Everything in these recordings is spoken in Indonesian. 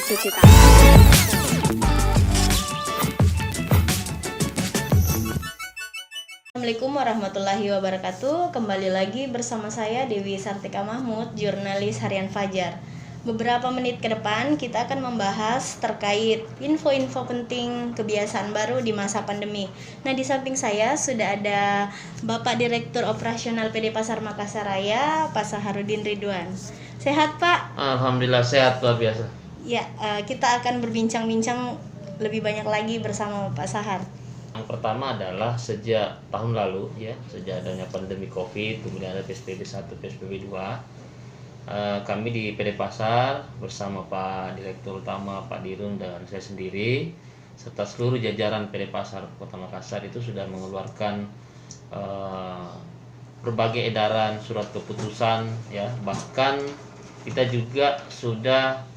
cuci tangan. Assalamualaikum warahmatullahi wabarakatuh. Kembali lagi bersama saya Dewi Sartika Mahmud, jurnalis Harian Fajar. Beberapa menit ke depan kita akan membahas terkait info-info penting kebiasaan baru di masa pandemi. Nah, di samping saya sudah ada Bapak Direktur Operasional PD Pasar Makassar Raya, Pak Saharudin Ridwan. Sehat, Pak? Alhamdulillah sehat, luar biasa. Ya, kita akan berbincang-bincang lebih banyak lagi bersama Pak Sahar. Yang pertama adalah sejak tahun lalu ya, sejak adanya pandemi Covid, kemudian ada PSBB 1, PSBB 2, kami di PD Pasar bersama Pak Direktur Utama Pak Dirun dan saya sendiri serta seluruh jajaran PD Pasar Kota Makassar itu sudah mengeluarkan berbagai edaran, surat keputusan ya, bahkan kita juga sudah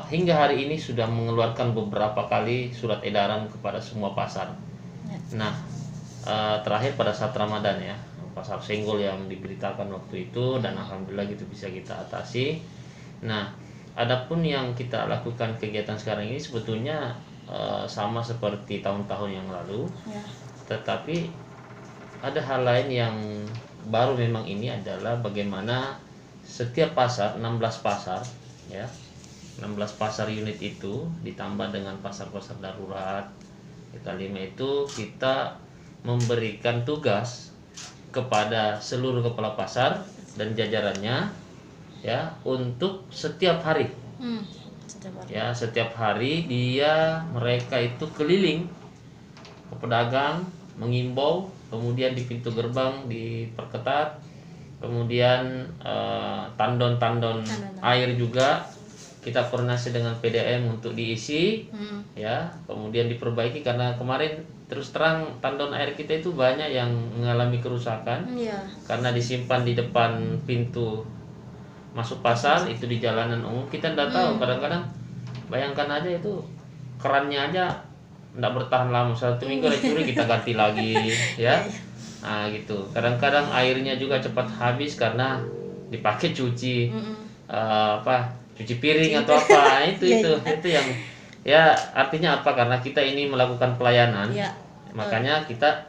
hingga hari ini sudah mengeluarkan beberapa kali surat edaran kepada semua pasar. Nah, terakhir pada saat Ramadan ya, pasar Senggol yang diberitakan waktu itu, dan alhamdulillah gitu bisa kita atasi. Nah, adapun yang kita lakukan kegiatan sekarang ini sebetulnya sama seperti tahun-tahun yang lalu, tetapi ada hal lain yang baru memang ini adalah bagaimana setiap pasar, 16 pasar ya, 16 pasar unit itu ditambah dengan pasar-pasar darurat kita 5 itu kita memberikan tugas kepada seluruh kepala pasar dan jajarannya ya untuk setiap hari. Ya, setiap hari mereka itu keliling ke pedagang mengimbau, kemudian di pintu gerbang diperketat, kemudian tandon-tandon air juga kita koordinasi dengan PDM untuk diisi ya, kemudian diperbaiki karena kemarin terus terang tandon air kita itu banyak yang mengalami kerusakan karena disimpan di depan pintu masuk pasar, itu di jalanan umum kita tidak tahu, kadang-kadang bayangkan aja itu kerannya aja tidak bertahan lama, 1 minggu dicuri kita ganti lagi ya. Nah gitu, kadang-kadang airnya juga cepat habis karena dipakai cuci cuci piring atau apa. itu yang ya, artinya apa, karena kita ini melakukan pelayanan makanya kita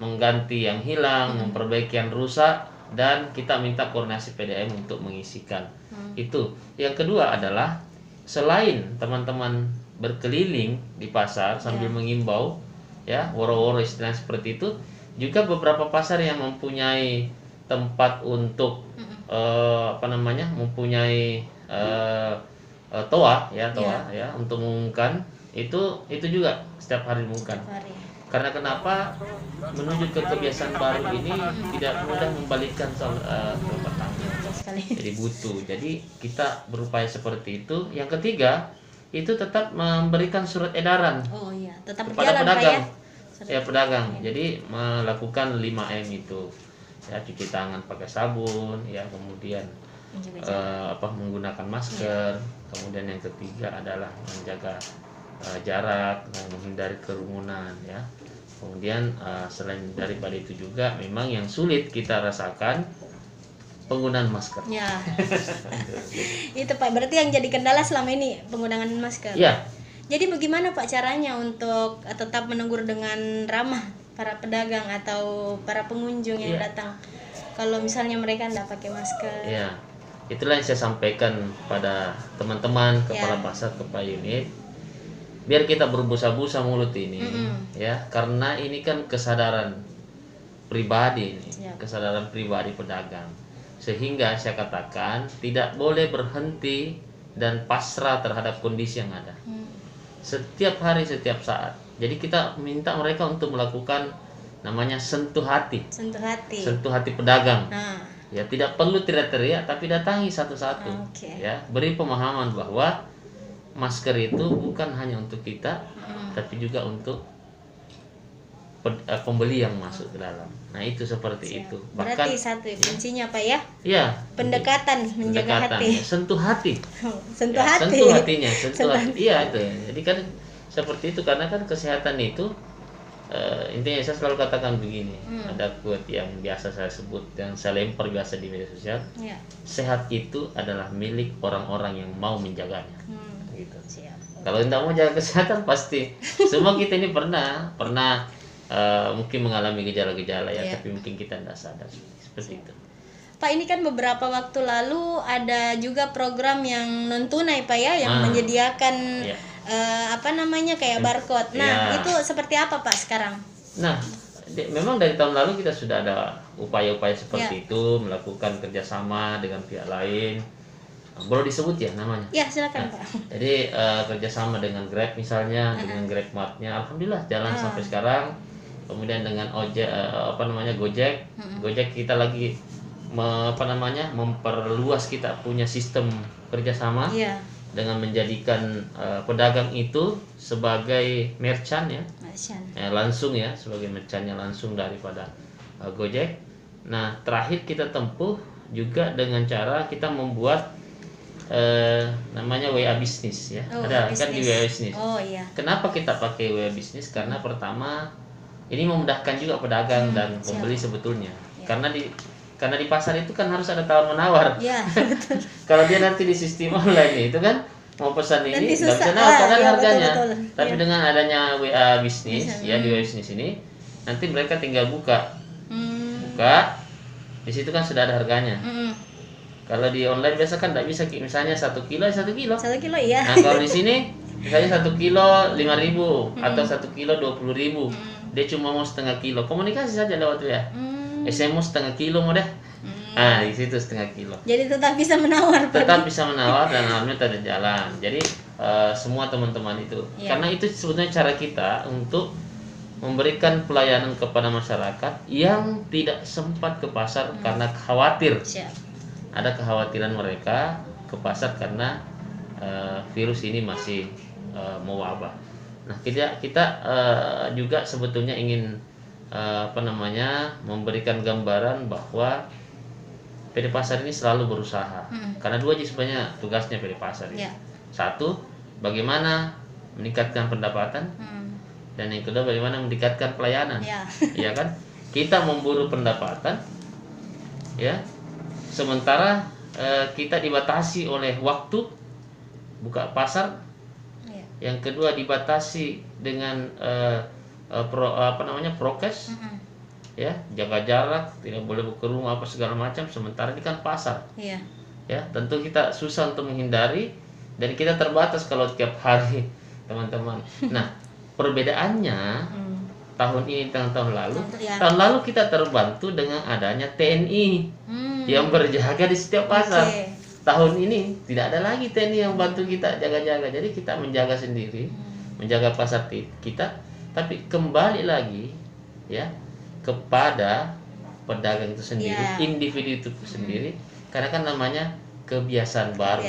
mengganti yang hilang, memperbaiki yang rusak, dan kita minta koordinasi PDM untuk mengisikan. Itu yang kedua adalah selain teman-teman berkeliling di pasar sambil mengimbau ya, woro-woro istilah seperti itu, juga beberapa pasar yang mempunyai tempat untuk mempunyai toa ya untuk mengumumkan itu juga setiap hari diumumkan. Karena kenapa menuju ke kebiasaan baru ini tidak mudah membalikkan telapak tangan. Jadi butuh. Jadi kita berupaya seperti itu. Yang ketiga itu tetap memberikan surat edaran tetap kepada pedagang. Ya, Pedagang. Jadi melakukan 5M itu. Ya, cuci tangan pakai sabun, ya, kemudian menggunakan masker, kemudian yang ketiga adalah menjaga jarak, menghindari kerumunan ya. Kemudian selain daripada itu juga memang yang sulit kita rasakan penggunaan masker. Ya. Itu Pak, berarti yang jadi kendala selama ini penggunaan masker. Ya. Jadi bagaimana Pak caranya untuk tetap menegur dengan ramah para pedagang atau para pengunjung yang datang kalau misalnya mereka tidak pakai masker? Ya, itulah yang saya sampaikan pada teman-teman kepala pasar, kepala unit, biar kita berbusa-busa mulut ini ya, karena ini kan kesadaran pribadi ini, kesadaran pribadi pedagang, sehingga saya katakan tidak boleh berhenti dan pasrah terhadap kondisi yang ada. Setiap hari, setiap saat. Jadi kita minta mereka untuk melakukan namanya sentuh hati pedagang. Ya, tidak perlu teriak-teriak, tapi datangi satu-satu. Ya, beri pemahaman bahwa masker itu bukan hanya untuk kita, tapi juga untuk pembeli yang masuk ke dalam. Nah, itu seperti itu. Bahkan, berarti satu kuncinya Pak ya? Iya. Pendekatan, menjaga hati. Sentuh hati. Sentuh hati. Sentuh hatinya, sentuh hati. Iya itu. Jadi kan seperti itu, karena kan kesehatan itu intinya saya selalu katakan begini, ada quote yang biasa saya sebut, yang saya lempar biasa di media sosial, Ya. sehat itu adalah milik orang-orang yang mau menjaganya. Gitu. Siap. Kalau tidak mau jaga kesehatan pasti semua kita ini pernah mungkin mengalami gejala-gejala ya, Iya. tapi mungkin kita tidak sadar seperti itu. Pak, ini kan beberapa waktu lalu ada juga program yang non tunai Pak ya, yang menyediakan Iya. apa namanya kayak barcode. Nah, Iya. itu seperti apa Pak sekarang? Nah, memang dari tahun lalu kita sudah ada upaya-upaya seperti itu, melakukan kerjasama dengan pihak lain. Boleh disebut ya namanya? Ya, silakan Pak. Jadi kerjasama dengan Grab misalnya, dengan Grab Mart-nya, alhamdulillah jalan sampai sekarang. Kemudian dengan Gojek, Gojek kita lagi memperluas kita punya sistem kerjasama Iya. dengan menjadikan pedagang itu sebagai merchant ya. Langsung ya, sebagai merchantnya langsung daripada Gojek. Nah, terakhir kita tempuh juga dengan cara kita membuat namanya WA Business ya. Ada kan di WA Business. Oh iya. Kenapa kita pakai WA Business? Karena pertama ini memudahkan juga pedagang dan pembeli sebetulnya. Karena di pasar itu kan harus ada tawar menawar. Iya, betul. Kalau dia nanti di sistem online itu kan mau pesan ini Nanti nggak bisa susah. nawar karena Iya, harganya. betul. Tapi dengan adanya WA Business ya, di WA Business ini nanti mereka tinggal buka. Di situ kan sudah ada harganya. Kalau di online biasa kan tidak bisa, misalnya 1 kilo 1 kilo. 1 kilo iya. Nah, kalau di sini misalnya 1 kilo 5.000 atau 1 kilo 20.000. Dia cuma mau setengah kilo. Komunikasi saja lewat WA. Saya mau setengah kilo mau deh. Nah, di situ setengah kilo. Jadi tetap bisa menawar Pak. Tetap bisa menawar dan alhamdulillah ada jalan. Jadi semua teman-teman itu. Karena itu sebetulnya cara kita untuk memberikan pelayanan kepada masyarakat yang tidak sempat ke pasar karena khawatir. Ada kekhawatiran mereka ke pasar karena virus ini masih mewabah. Nah, kita juga sebetulnya ingin memberikan gambaran bahwa PD Pasar ini selalu berusaha. Karena dua aja sebenarnya tugasnya PD Pasar ini. Satu, bagaimana meningkatkan pendapatan. Dan yang kedua, bagaimana meningkatkan pelayanan. Ya kan? Kita memburu pendapatan ya. Sementara kita dibatasi oleh waktu buka pasar. Yang kedua dibatasi dengan prokes, ya, jaga jarak, tidak boleh berkerumun apa segala macam. Sementara ini kan pasar, ya, tentu kita susah untuk menghindari dan kita terbatas kalau tiap hari, teman-teman. Nah, perbedaannya tahun ini dengan tahun lalu kita terbantu dengan adanya TNI yang berjaga di setiap pasar. Tahun ini tidak ada lagi TNI yang bantu kita jaga-jaga. Jadi kita menjaga sendiri, menjaga pasar kita, tapi kembali lagi ya kepada pedagang itu sendiri, individu itu sendiri. Karena kan namanya kebiasaan baru.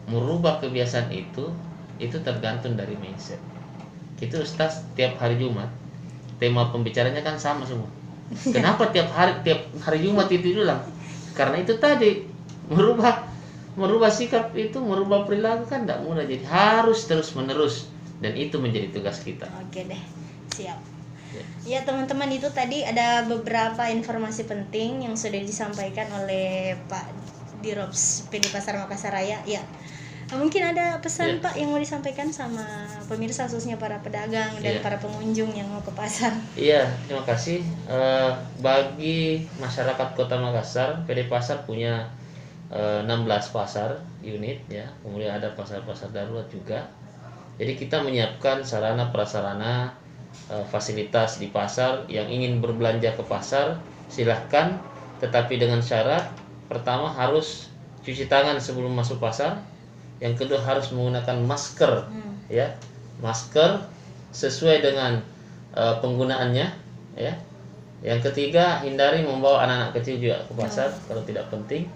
Merubah kebiasaan itu tergantung dari mindset. Kita Ustaz tiap hari Jumat tema pembicaranya kan sama semua. Kenapa tiap hari Jumat itu diulang? Karena itu tadi merubah sikap itu, merubah perilaku kan tidak mudah, jadi harus terus menerus dan itu menjadi tugas kita. Oke deh, siap. Ya teman-teman, itu tadi ada beberapa informasi penting yang sudah disampaikan oleh Pak Dirops PD Pasar Makassar Raya. Ya, mungkin ada pesan Pak yang mau disampaikan sama pemirsa, khususnya para pedagang dan para pengunjung yang mau ke pasar. Iya, terima kasih. Bagi masyarakat Kota Makassar, PD Pasar punya 16 pasar unit ya, kemudian ada pasar-pasar darurat juga. Jadi kita menyiapkan sarana prasarana fasilitas di pasar. Yang ingin berbelanja ke pasar silahkan, tetapi dengan syarat pertama harus cuci tangan sebelum masuk pasar. Yang kedua harus menggunakan masker ya, masker sesuai dengan penggunaannya ya. Yang ketiga, hindari membawa anak-anak kecil juga ke pasar kalau tidak penting.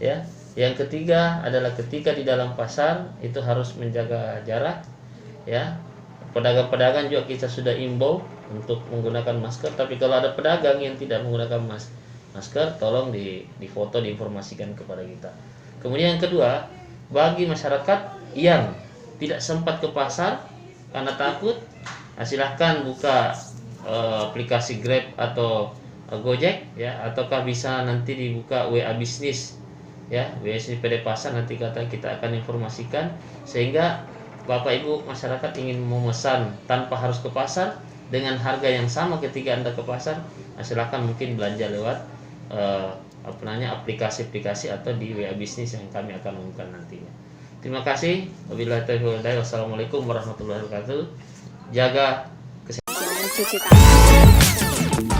Ya, yang ketiga adalah ketika di dalam pasar itu harus menjaga jarak. Ya, pedagang-pedagang juga kita sudah imbau untuk menggunakan masker. Tapi kalau ada pedagang yang tidak menggunakan masker, tolong difoto, diinformasikan kepada kita. Kemudian yang kedua, bagi masyarakat yang tidak sempat ke pasar karena takut, silahkan buka aplikasi Grab atau Gojek ya, ataukah bisa nanti dibuka WA bisnis ya, WA bisnis PD Pasar, nanti kita akan informasikan, sehingga Bapak Ibu masyarakat ingin memesan tanpa harus ke pasar dengan harga yang sama ketika Anda ke pasar, silakan mungkin belanja lewat aplikasi-aplikasi atau di WA bisnis yang kami akan umumkan nantinya. Terima kasih. Wabillahi taufiq wal hidayah. Wassalamualaikum warahmatullahi wabarakatuh. Jaga Jangan cuci tangan.